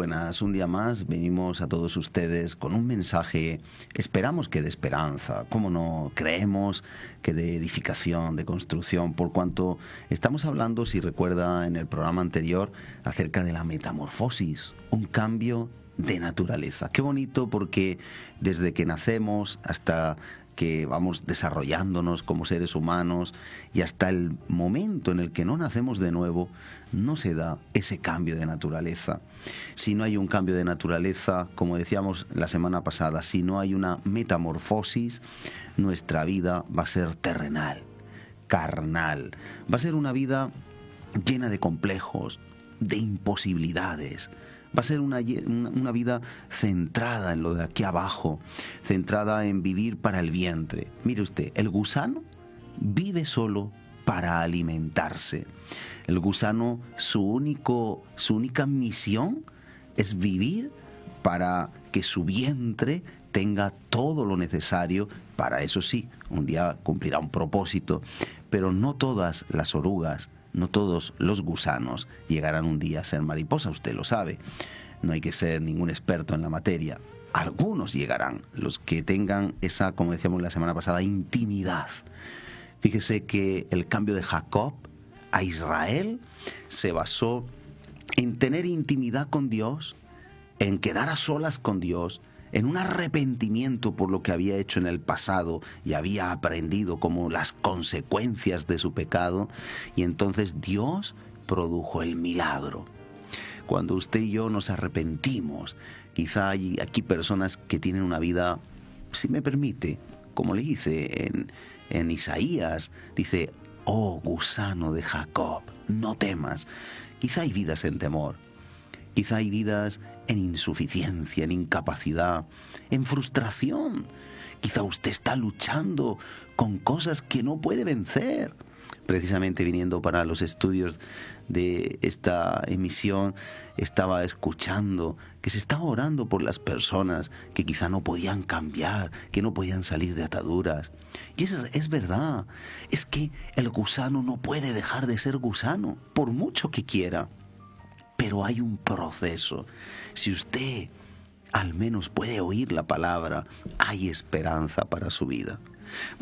buenas. Un día más venimos a todos ustedes con un mensaje, esperamos que de esperanza, cómo no, creemos que de edificación, de construcción, por cuanto estamos hablando, si recuerda en el programa anterior, acerca de la metamorfosis, un cambio de naturaleza. Qué bonito, porque desde que nacemos hasta que vamos desarrollándonos como seres humanos y hasta el momento en el que no nacemos de nuevo, no se da ese cambio de naturaleza. Si no hay un cambio de naturaleza, como decíamos la semana pasada, si no hay una metamorfosis, nuestra vida va a ser terrenal, carnal. Va a ser una vida llena de complejos, de imposibilidades. Va a ser una vida centrada en lo de aquí abajo, centrada en vivir para el vientre. Mire usted, el gusano vive solo para alimentarse. El gusano, su única misión es vivir para que su vientre tenga todo lo necesario. Para eso sí, un día cumplirá un propósito, pero no todas las orugas, no todos los gusanos llegarán un día a ser mariposa, usted lo sabe. No hay que ser ningún experto en la materia. Algunos llegarán, los que tengan esa, como decíamos la semana pasada, intimidad. Fíjese que el cambio de Jacob a Israel se basó en tener intimidad con Dios, en quedar a solas con Dios, en un arrepentimiento por lo que había hecho en el pasado y había aprendido como las consecuencias de su pecado, y entonces Dios produjo el milagro. Cuando usted y yo nos arrepentimos, quizá hay aquí personas que tienen una vida, si me permite, como le dice en Isaías, dice: oh gusano de Jacob, no temas. Quizá hay vidas en temor. Quizá hay vidas en insuficiencia, en incapacidad, en frustración. Quizá usted está luchando con cosas que no puede vencer. Precisamente viniendo para los estudios de esta emisión, estaba escuchando que se estaba orando por las personas que quizá no podían cambiar, que no podían salir de ataduras. Y es verdad, es que el gusano no puede dejar de ser gusano, por mucho que quiera. Pero hay un proceso. Si usted al menos puede oír la palabra, hay esperanza para su vida.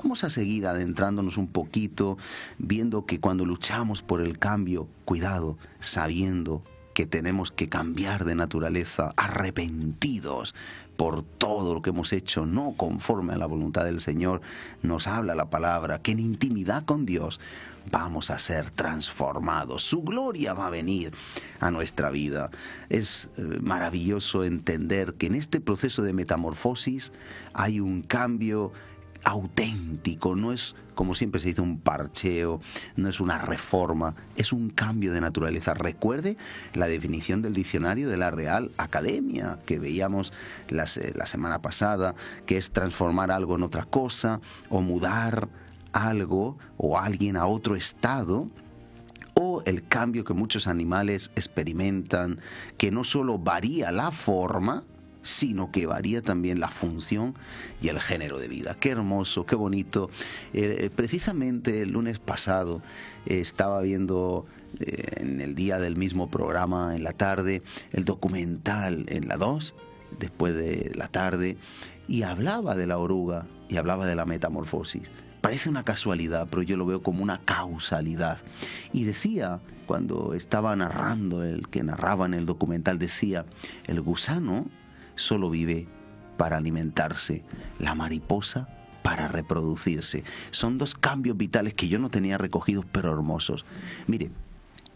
Vamos a seguir adentrándonos un poquito, viendo que cuando luchamos por el cambio, cuidado, sabiendo que tenemos que cambiar de naturaleza, arrepentidos por todo lo que hemos hecho, no conforme a la voluntad del Señor, nos habla la palabra, que en intimidad con Dios vamos a ser transformados. Su gloria va a venir a nuestra vida. Es maravilloso entender que en este proceso de metamorfosis hay un cambio auténtico, no es como siempre se dice un parcheo, no es una reforma, es un cambio de naturaleza. Recuerde la definición del diccionario de la Real Academia que veíamos la semana pasada, que es transformar algo en otra cosa o mudar algo o alguien a otro estado, o el cambio que muchos animales experimentan, que no solo varía la forma, sino que varía también la función y el género de vida. Qué hermoso, qué bonito. Precisamente el lunes pasado estaba viendo en el día del mismo programa, en la tarde, el documental en la 2, después de la tarde, y hablaba de la oruga y hablaba de la metamorfosis. Parece una casualidad, pero yo lo veo como una causalidad. Y decía, cuando estaba narrando, el que narraba en el documental decía: el gusano solo vive para alimentarse, la mariposa para reproducirse. Son dos cambios vitales que yo no tenía recogidos, pero hermosos. Mire,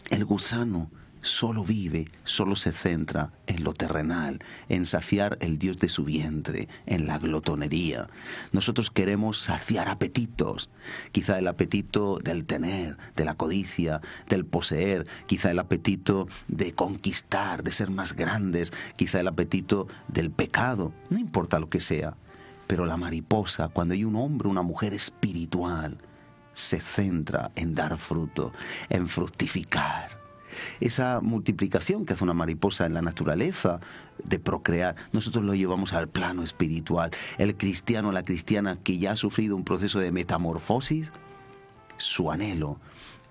el gusano solo vive, solo se centra en lo terrenal, en saciar el Dios de su vientre, en la glotonería. Nosotros queremos saciar apetitos, quizá el apetito del tener, de la codicia, del poseer, quizá el apetito de conquistar, de ser más grandes, quizá el apetito del pecado, no importa lo que sea. Pero la mariposa, cuando hay un hombre, una mujer espiritual, se centra en dar fruto, en fructificar. Esa multiplicación que hace una mariposa en la naturaleza de procrear, nosotros lo llevamos al plano espiritual. El cristiano, la cristiana que ya ha sufrido un proceso de metamorfosis, su anhelo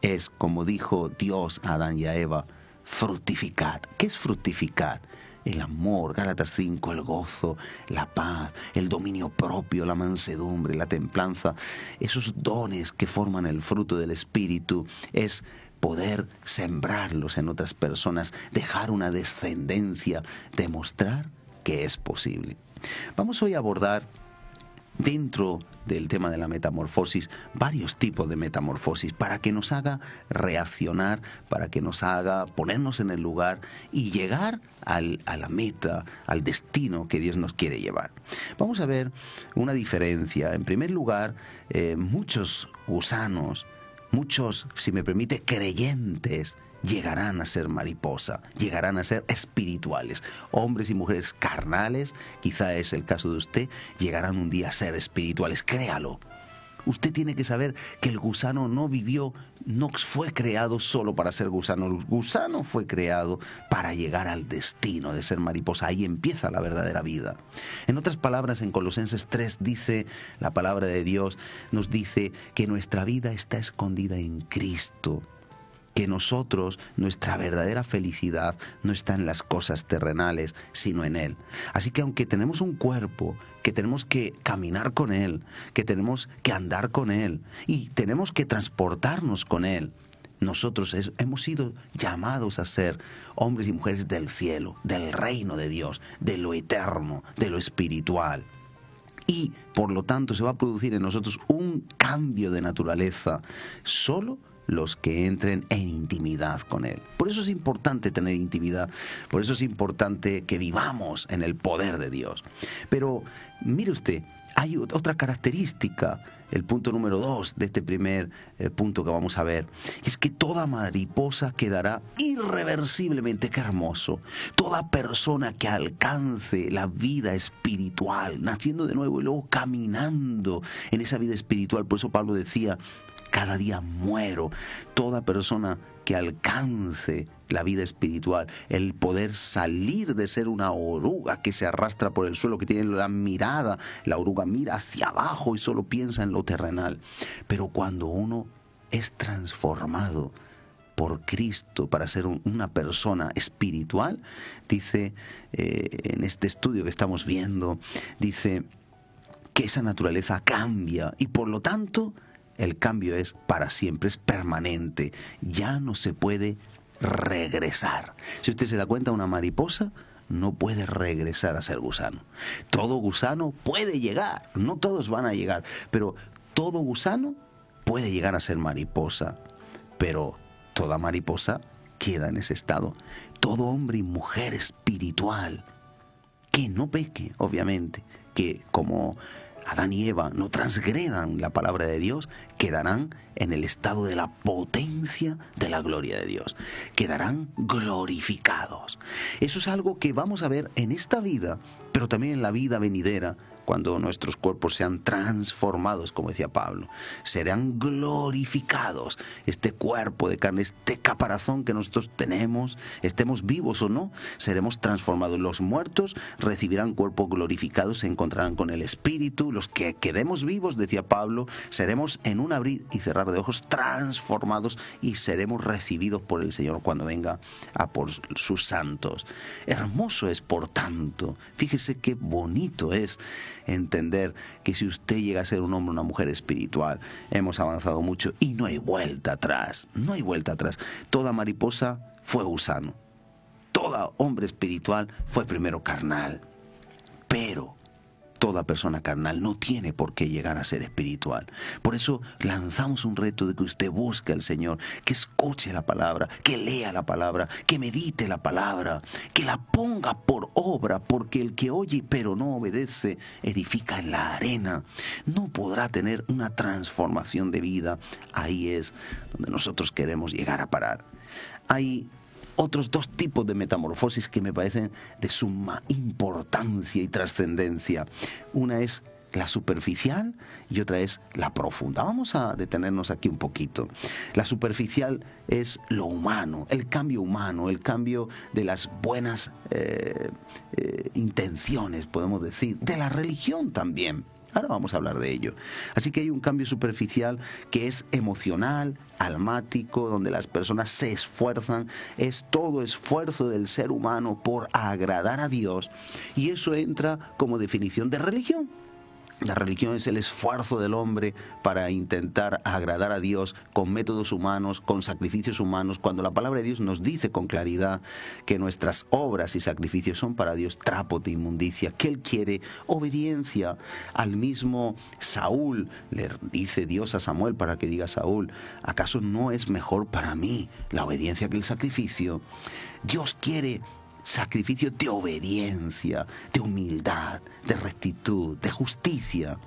es, como dijo Dios a Adán y a Eva, fructificad. ¿Qué es fructificad? el amor, Gálatas 5, el gozo, la paz, el dominio propio, la mansedumbre, la templanza, esos dones que forman el fruto del Espíritu, es poder sembrarlos en otras personas, dejar una descendencia, demostrar que es posible. Vamos hoy a abordar, dentro del tema de la metamorfosis, varios tipos de metamorfosis para que nos haga reaccionar, para que nos haga ponernos en el lugar y llegar a la meta, al destino que Dios nos quiere llevar. Vamos a ver una diferencia. En primer lugar, muchos gusanos, muchos, si me permite, creyentes, llegarán a ser mariposa, llegarán a ser espirituales. Hombres y mujeres carnales, quizá es el caso de usted, llegarán un día a ser espirituales. Créalo. Usted tiene que saber que el gusano no fue creado solo para ser gusano. El gusano fue creado para llegar al destino de ser mariposa. Ahí empieza la verdadera vida. En otras palabras, en Colosenses 3 dice, la palabra de Dios nos dice que nuestra vida está escondida en Cristo, que nosotros, nuestra verdadera felicidad no está en las cosas terrenales, sino en Él. Así que aunque tenemos un cuerpo, que tenemos que caminar con Él, que tenemos que andar con Él y tenemos que transportarnos con Él, nosotros hemos sido llamados a ser hombres y mujeres del cielo, del reino de Dios, de lo eterno, de lo espiritual. Y por lo tanto se va a producir en nosotros un cambio de naturaleza solo los que entren en intimidad con Él. Por eso es importante tener intimidad, por eso es importante que vivamos en el poder de Dios. Pero mire usted, hay otra característica, el punto número 2 de este primer punto que vamos a ver, es que toda mariposa quedará irreversiblemente, qué hermoso. Toda persona que alcance la vida espiritual, naciendo de nuevo y luego caminando en esa vida espiritual, por eso Pablo decía, cada día muero. Toda persona que alcance la vida espiritual, el poder salir de ser una oruga que se arrastra por el suelo, que tiene la mirada, la oruga mira hacia abajo y solo piensa en lo terrenal. Pero cuando uno es transformado por Cristo para ser una persona espiritual, dice en este estudio que estamos viendo, dice que esa naturaleza cambia y por lo tanto el cambio es para siempre, es permanente, ya no se puede regresar. Si usted se da cuenta, una mariposa no puede regresar a ser gusano. Todo gusano puede llegar, no todos van a llegar, pero todo gusano puede llegar a ser mariposa, pero toda mariposa queda en ese estado. Todo hombre y mujer espiritual que no peque, obviamente, que como Adán y Eva no transgredan la palabra de Dios, quedarán en el estado de la potencia de la gloria de Dios. Quedarán glorificados. Eso es algo que vamos a ver en esta vida, pero también en la vida venidera, cuando nuestros cuerpos sean transformados, como decía Pablo, serán glorificados. Este cuerpo de carne, este caparazón que nosotros tenemos, estemos vivos o no, seremos transformados. Los muertos recibirán cuerpos glorificados, se encontrarán con el Espíritu. Los que quedemos vivos, decía Pablo, seremos en un abrir y cerrar de ojos transformados y seremos recibidos por el Señor cuando venga a por sus santos. Hermoso es, por tanto, fíjese qué bonito es entender que si usted llega a ser un hombre o una mujer espiritual, hemos avanzado mucho y no hay vuelta atrás, no hay vuelta atrás. Toda mariposa fue gusano, todo hombre espiritual fue primero carnal, pero toda persona carnal no tiene por qué llegar a ser espiritual. Por eso lanzamos un reto de que usted busque al Señor, que escuche la palabra, que lea la palabra, que medite la palabra, que la ponga por obra, porque el que oye pero no obedece edifica en la arena. No podrá tener una transformación de vida. Ahí es donde nosotros queremos llegar a parar. Hay otros dos tipos de metamorfosis que me parecen de suma importancia y trascendencia. Una es la superficial y otra es la profunda. Vamos a detenernos aquí un poquito. La superficial es lo humano, el cambio de las buenas intenciones, podemos decir, de la religión también. Ahora vamos a hablar de ello. Así que hay un cambio superficial que es emocional, almático, donde las personas se esfuerzan, es todo esfuerzo del ser humano por agradar a Dios, y eso entra como definición de religión. La religión es el esfuerzo del hombre para intentar agradar a Dios con métodos humanos, con sacrificios humanos, cuando la palabra de Dios nos dice con claridad que nuestras obras y sacrificios son para Dios trapo de inmundicia, que Él quiere obediencia. Al mismo Saúl le dice Dios a Samuel para que diga: Saúl, ¿acaso no es mejor para mí la obediencia que el sacrificio? Dios quiere sacrificio de obediencia, de humildad, de rectitud, de justicia.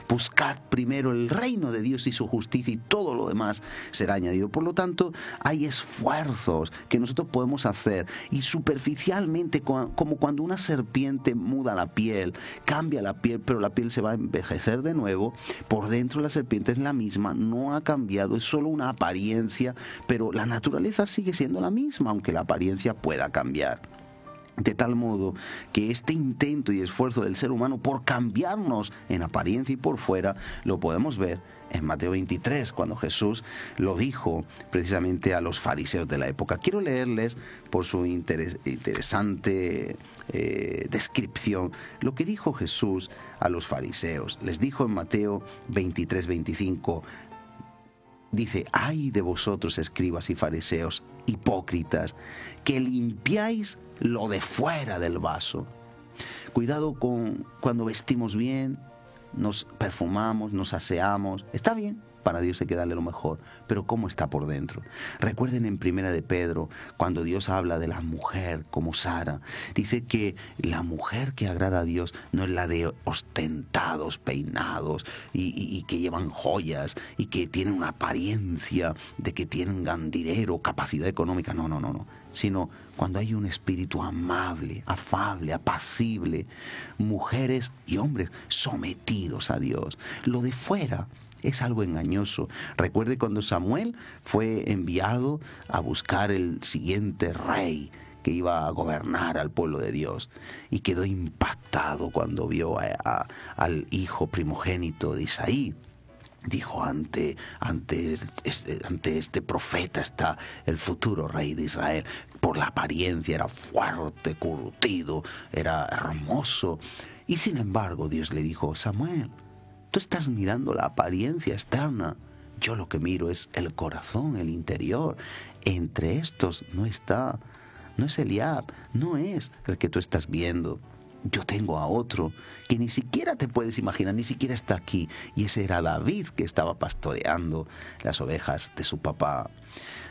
Buscad primero el reino de Dios y su justicia, y todo lo demás será añadido. Por lo tanto, hay esfuerzos que nosotros podemos hacer, y superficialmente, como cuando una serpiente muda la piel, cambia la piel, pero la piel se va a envejecer de nuevo, por dentro la serpiente es la misma, no ha cambiado, es solo una apariencia, pero la naturaleza sigue siendo la misma, aunque la apariencia pueda cambiar. De tal modo que este intento y esfuerzo del ser humano por cambiarnos en apariencia y por fuera lo podemos ver en Mateo 23, cuando Jesús lo dijo precisamente a los fariseos de la época. Quiero leerles, por su interesante descripción, lo que dijo Jesús a los fariseos. Les dijo en Mateo 23, 25, dice: ay de vosotros, escribas y fariseos, hipócritas, que limpiáis lo de fuera del vaso. Cuidado con cuando vestimos bien, nos perfumamos, nos aseamos. Está bien, para Dios hay que darle lo mejor, pero ¿cómo está por dentro? Recuerden en Primera de Pedro, cuando Dios habla de la mujer como Sara, dice que la mujer que agrada a Dios no es la de ostentados peinados y que llevan joyas y que tienen una apariencia de que tienen dinero, capacidad económica. No, sino cuando hay un espíritu amable, afable, apacible, mujeres y hombres sometidos a Dios. Lo de fuera es algo engañoso. Recuerde cuando Samuel fue enviado a buscar el siguiente rey que iba a gobernar al pueblo de Dios, y quedó impactado cuando vio al hijo primogénito de Isaí. Dijo: ante este profeta está el futuro rey de Israel. Por la apariencia era fuerte, curtido, era hermoso. Y sin embargo Dios le dijo: Samuel, tú estás mirando la apariencia externa. Yo lo que miro es el corazón, el interior. Entre estos no es Eliab, no es el que tú estás viendo. Yo tengo a otro que ni siquiera te puedes imaginar, ni siquiera está aquí. Y ese era David, que estaba pastoreando las ovejas de su papá.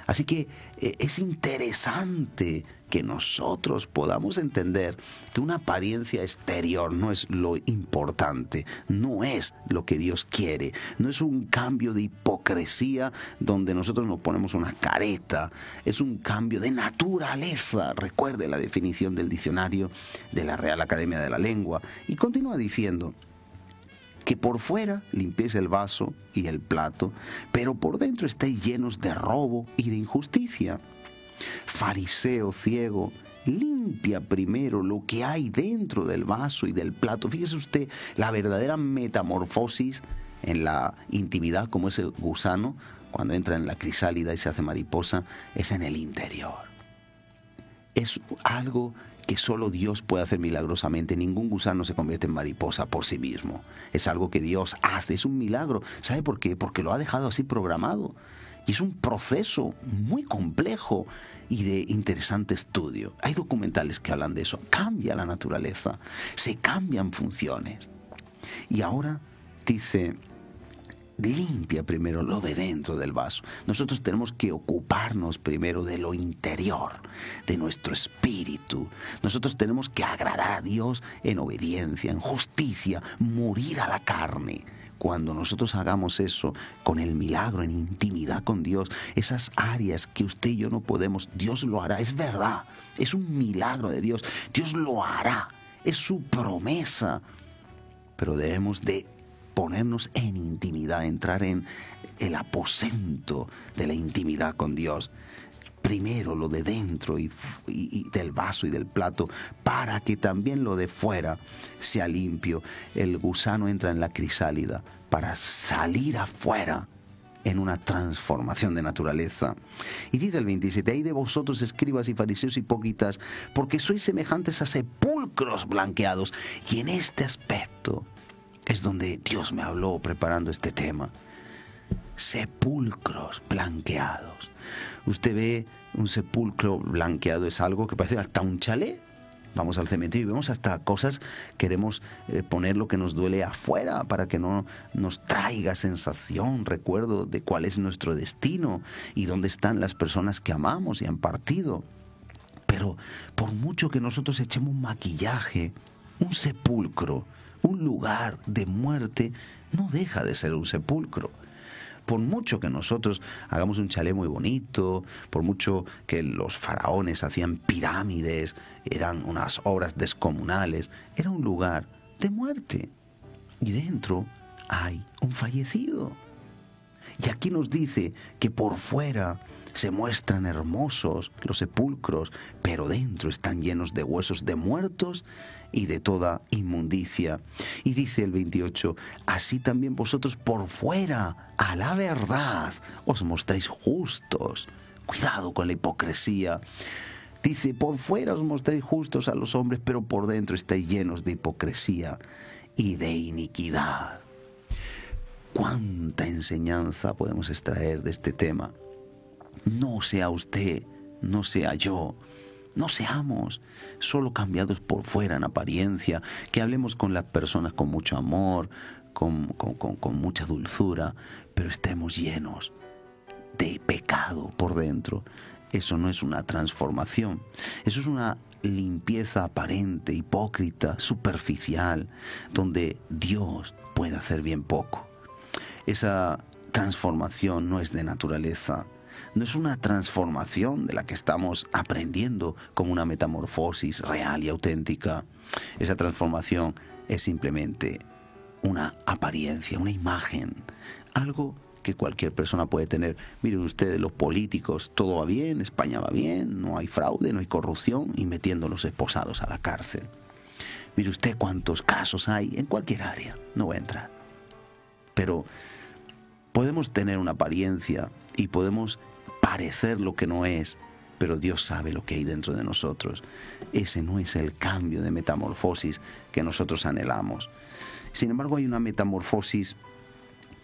Así que es interesante que nosotros podamos entender que una apariencia exterior no es lo importante, no es lo que Dios quiere, no es un cambio de hipocresía donde nosotros nos ponemos una careta, es un cambio de naturaleza. Recuerde la definición del diccionario de la Real Academia de la Lengua, y continúa diciendo que por fuera limpiéis el vaso y el plato, pero por dentro estáis llenos de robo y de injusticia. Fariseo ciego, limpia primero lo que hay dentro del vaso y del plato. Fíjese usted la verdadera metamorfosis en la intimidad, como ese gusano cuando entra en la crisálida y se hace mariposa, es en el interior. Es algo que solo Dios puede hacer milagrosamente. Ningún gusano se convierte en mariposa por sí mismo. Es algo que Dios hace, es un milagro. ¿Sabe por qué? Porque lo ha dejado así programado. Y es un proceso muy complejo y de interesante estudio. Hay documentales que hablan de eso. Cambia la naturaleza, se cambian funciones. Y ahora dice: limpia primero lo de dentro del vaso. Nosotros tenemos que ocuparnos primero de lo interior, de nuestro espíritu. Nosotros tenemos que agradar a Dios en obediencia, en justicia, morir a la carne. Cuando nosotros hagamos eso con el milagro, en intimidad con Dios, esas áreas que usted y yo no podemos, Dios lo hará. Es verdad, es un milagro de Dios. Dios lo hará, es su promesa. Pero debemos de ponernos en intimidad, entrar en el aposento de la intimidad con Dios. primero lo de dentro y del vaso y del plato, para que también lo de fuera sea limpio. El gusano entra en la crisálida para salir afuera en una transformación de naturaleza. Y dice el 27, ay de vosotros, escribas y fariseos hipócritas, porque sois semejantes a sepulcros blanqueados. Y en este aspecto es donde Dios me habló preparando este tema. Sepulcros blanqueados. Usted ve un sepulcro blanqueado, es algo que parece hasta un chalet. Vamos al cementerio y vemos hasta cosas, queremos poner lo que nos duele afuera para que no nos traiga sensación, recuerdo de cuál es nuestro destino y dónde están las personas que amamos y han partido. Pero por mucho que nosotros echemos un maquillaje, un sepulcro, un lugar de muerte, no deja de ser un sepulcro. Por mucho que nosotros hagamos un chalet muy bonito, por mucho que los faraones hacían pirámides, eran unas obras descomunales, era un lugar de muerte. Y dentro hay un fallecido. Y aquí nos dice que por fuera se muestran hermosos los sepulcros, pero dentro están llenos de huesos de muertos y de toda inmundicia. Y dice el 28, así también vosotros por fuera, a la verdad, os mostráis justos. Cuidado con la hipocresía. Dice, por fuera os mostráis justos a los hombres, pero por dentro estáis llenos de hipocresía y de iniquidad. ¿Cuánta enseñanza podemos extraer de este tema? No sea usted, no sea yo, no seamos solo cambiados por fuera en apariencia, que hablemos con las personas con mucho amor, con mucha dulzura, pero estemos llenos de pecado por dentro. Eso no es una transformación, eso es una limpieza aparente, hipócrita, superficial, donde Dios puede hacer bien poco. Esa transformación no es de naturaleza, no es una transformación de la que estamos aprendiendo como una metamorfosis real y auténtica. Esa transformación es simplemente una apariencia, una imagen, algo que cualquier persona puede tener. Miren ustedes, los políticos, todo va bien, España va bien, no hay fraude, no hay corrupción, y metiendo a los esposados a la cárcel. Mire usted cuántos casos hay en cualquier área, no voy a entrar. Pero podemos tener una apariencia y podemos parecer lo que no es, pero Dios sabe lo que hay dentro de nosotros. Ese no es el cambio de metamorfosis que nosotros anhelamos. Sin embargo, hay una metamorfosis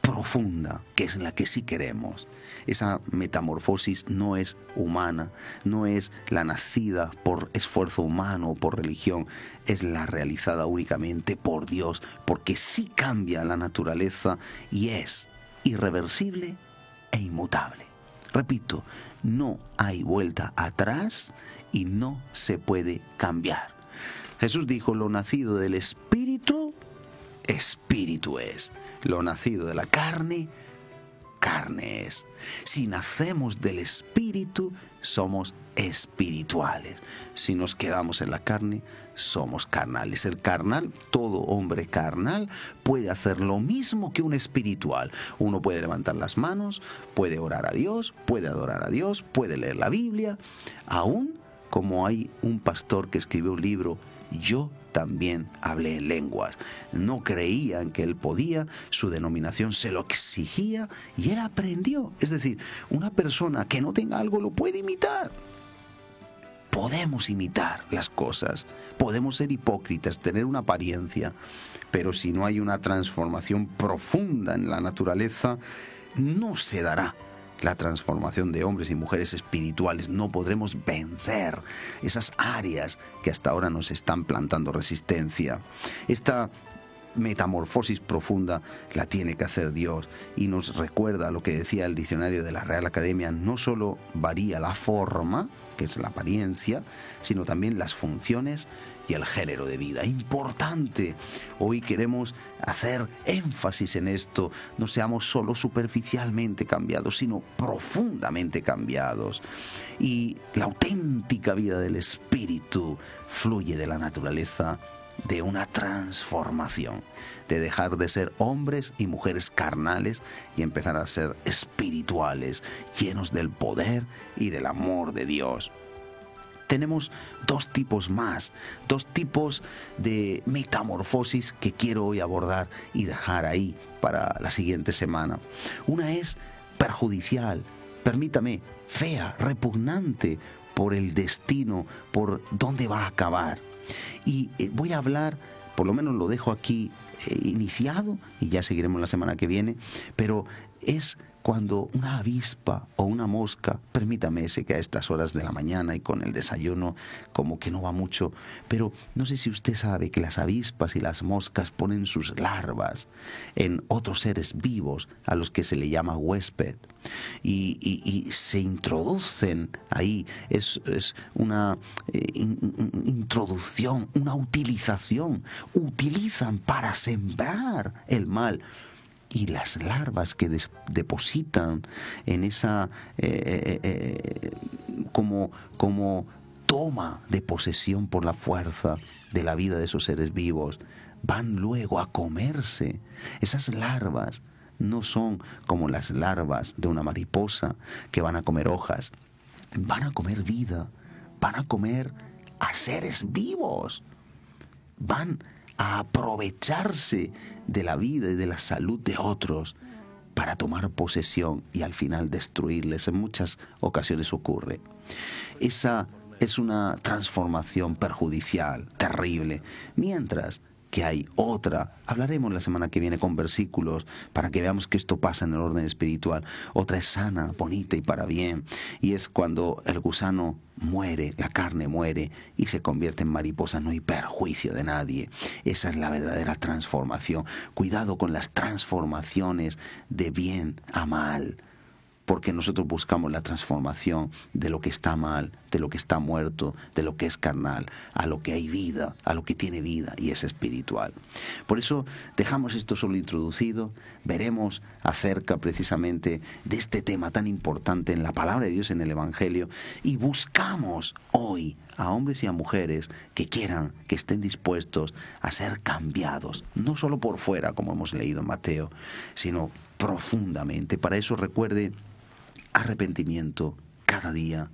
profunda, que es la que sí queremos. Esa metamorfosis no es humana, no es la nacida por esfuerzo humano o por religión, es la realizada únicamente por Dios, porque sí cambia la naturaleza y es irreversible e inmutable. Repito, no hay vuelta atrás y no se puede cambiar. Jesús dijo, lo nacido del Espíritu, Espíritu es. Lo nacido de la carne, carne es. Si nacemos del Espíritu, somos espirituales. Si nos quedamos en la carne, somos carnales. El carnal, todo hombre carnal, puede hacer lo mismo que un espiritual. Uno puede levantar las manos, puede orar a Dios, puede adorar a Dios, puede leer la Biblia. Aún como hay un pastor que escribió un libro, Yo también hablé en lenguas. No creían que él podía, su denominación se lo exigía y él aprendió. Es decir, una persona que no tenga algo lo puede imitar. Podemos imitar las cosas, podemos ser hipócritas, tener una apariencia, pero si no hay una transformación profunda en la naturaleza, no se dará la transformación de hombres y mujeres espirituales. No podremos vencer esas áreas que hasta ahora nos están plantando resistencia. Esta metamorfosis profunda la tiene que hacer Dios, y nos recuerda lo que decía el diccionario de la Real Academia: no solo varía la forma, que es la apariencia, sino también las funciones y el género de vida. Importante. Hoy queremos hacer énfasis en esto. No seamos solo superficialmente cambiados, sino profundamente cambiados. Y la auténtica vida del Espíritu fluye de la naturaleza de una transformación, de dejar de ser hombres y mujeres carnales y empezar a ser espirituales, llenos del poder y del amor de Dios. Tenemos dos tipos más, dos tipos de metamorfosis que quiero hoy abordar y dejar ahí para la siguiente semana. Una es perjudicial, permítame, fea, repugnante por el destino, por dónde va a acabar. Y voy a hablar, por lo menos lo dejo aquí iniciado y ya seguiremos la semana que viene, pero es cuando una avispa o una mosca, permítame, sé que a estas horas de la mañana y con el desayuno como que no va mucho, pero no sé si usted sabe que las avispas y las moscas ponen sus larvas en otros seres vivos a los que se le llama huésped y se introducen ahí, es una introducción, una utilización, utilizan para sembrar el mal. Y las larvas que depositan en esa como toma de posesión por la fuerza de la vida de esos seres vivos, van luego a comerse. Esas larvas no son como las larvas de una mariposa que van a comer hojas, van a comer vida, van a comer a seres vivos, van a aprovecharse de la vida y de la salud de otros para tomar posesión y al final destruirles. En muchas ocasiones ocurre. Esa es una transformación perjudicial, terrible. Mientras que hay otra, hablaremos la semana que viene con versículos para que veamos que esto pasa en el orden espiritual. Otra es sana, bonita y para bien, y es cuando el gusano muere, la carne muere y se convierte en mariposa, no hay perjuicio de nadie. Esa es la verdadera transformación. Cuidado con las transformaciones de bien a mal, porque nosotros buscamos la transformación de lo que está mal, de lo que está muerto, de lo que es carnal, a lo que hay vida, a lo que tiene vida y es espiritual. Por eso dejamos esto solo introducido, veremos acerca precisamente de este tema tan importante en la palabra de Dios, en el Evangelio, y buscamos hoy a hombres y a mujeres que quieran, que estén dispuestos a ser cambiados, no solo por fuera, como hemos leído en Mateo, sino profundamente. Para eso recuerde, arrepentimiento cada día,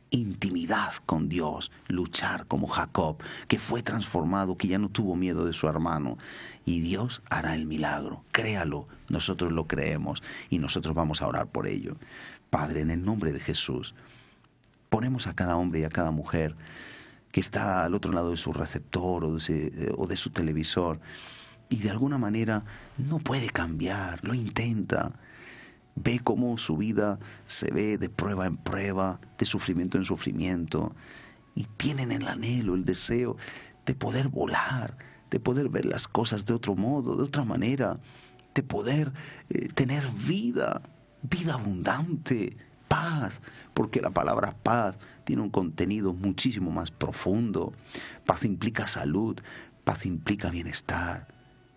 intimidad con Dios, luchar como Jacob, que fue transformado, que ya no tuvo miedo de su hermano, y Dios hará el milagro. Créalo, nosotros lo creemos y nosotros vamos a orar por ello. Padre, en el nombre de Jesús, ponemos a cada hombre y a cada mujer que está al otro lado de su receptor o de su televisor y de alguna manera no puede cambiar, lo intenta. Ve cómo su vida se ve de prueba en prueba, de sufrimiento en sufrimiento, y tienen el anhelo, el deseo de poder volar, de poder ver las cosas de otro modo, de otra manera, de poder tener vida abundante, paz, porque la palabra paz tiene un contenido muchísimo más profundo. Paz implica salud, paz implica bienestar,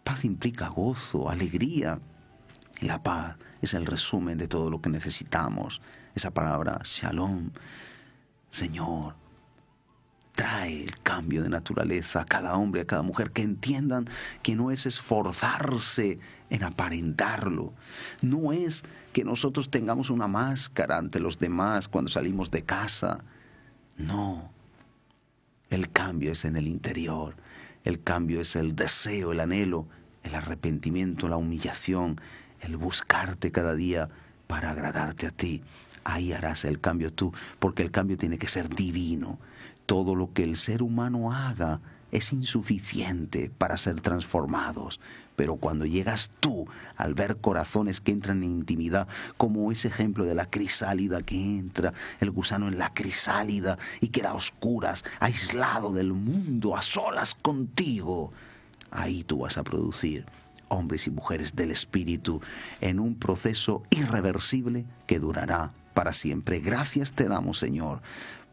paz implica gozo, alegría. La paz es el resumen de todo lo que necesitamos. Esa palabra, shalom, Señor, trae el cambio de naturaleza a cada hombre, a cada mujer, que entiendan que no es esforzarse en aparentarlo, no es que nosotros tengamos una máscara ante los demás cuando salimos de casa, no. El cambio es en el interior, el cambio es el deseo, el anhelo, el arrepentimiento, la humillación, el buscarte cada día para agradarte a ti. Ahí harás el cambio tú, porque el cambio tiene que ser divino. Todo lo que el ser humano haga es insuficiente para ser transformados. Pero cuando llegas tú al ver corazones que entran en intimidad, como ese ejemplo de la crisálida que entra, el gusano en la crisálida y queda a oscuras, aislado del mundo, a solas contigo, ahí tú vas a producir hombres y mujeres del Espíritu en un proceso irreversible que durará para siempre. Gracias te damos, Señor,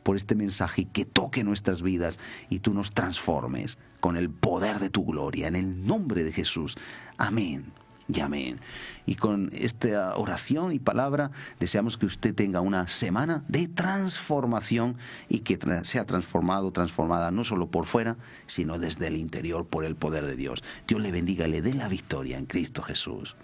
por este mensaje y que toque nuestras vidas y tú nos transformes con el poder de tu gloria. En el nombre de Jesús. Amén y amén. Y con esta oración y palabra deseamos que usted tenga una semana de transformación y que sea transformada no solo por fuera, sino desde el interior por el poder de Dios. Dios le bendiga y le dé la victoria en Cristo Jesús.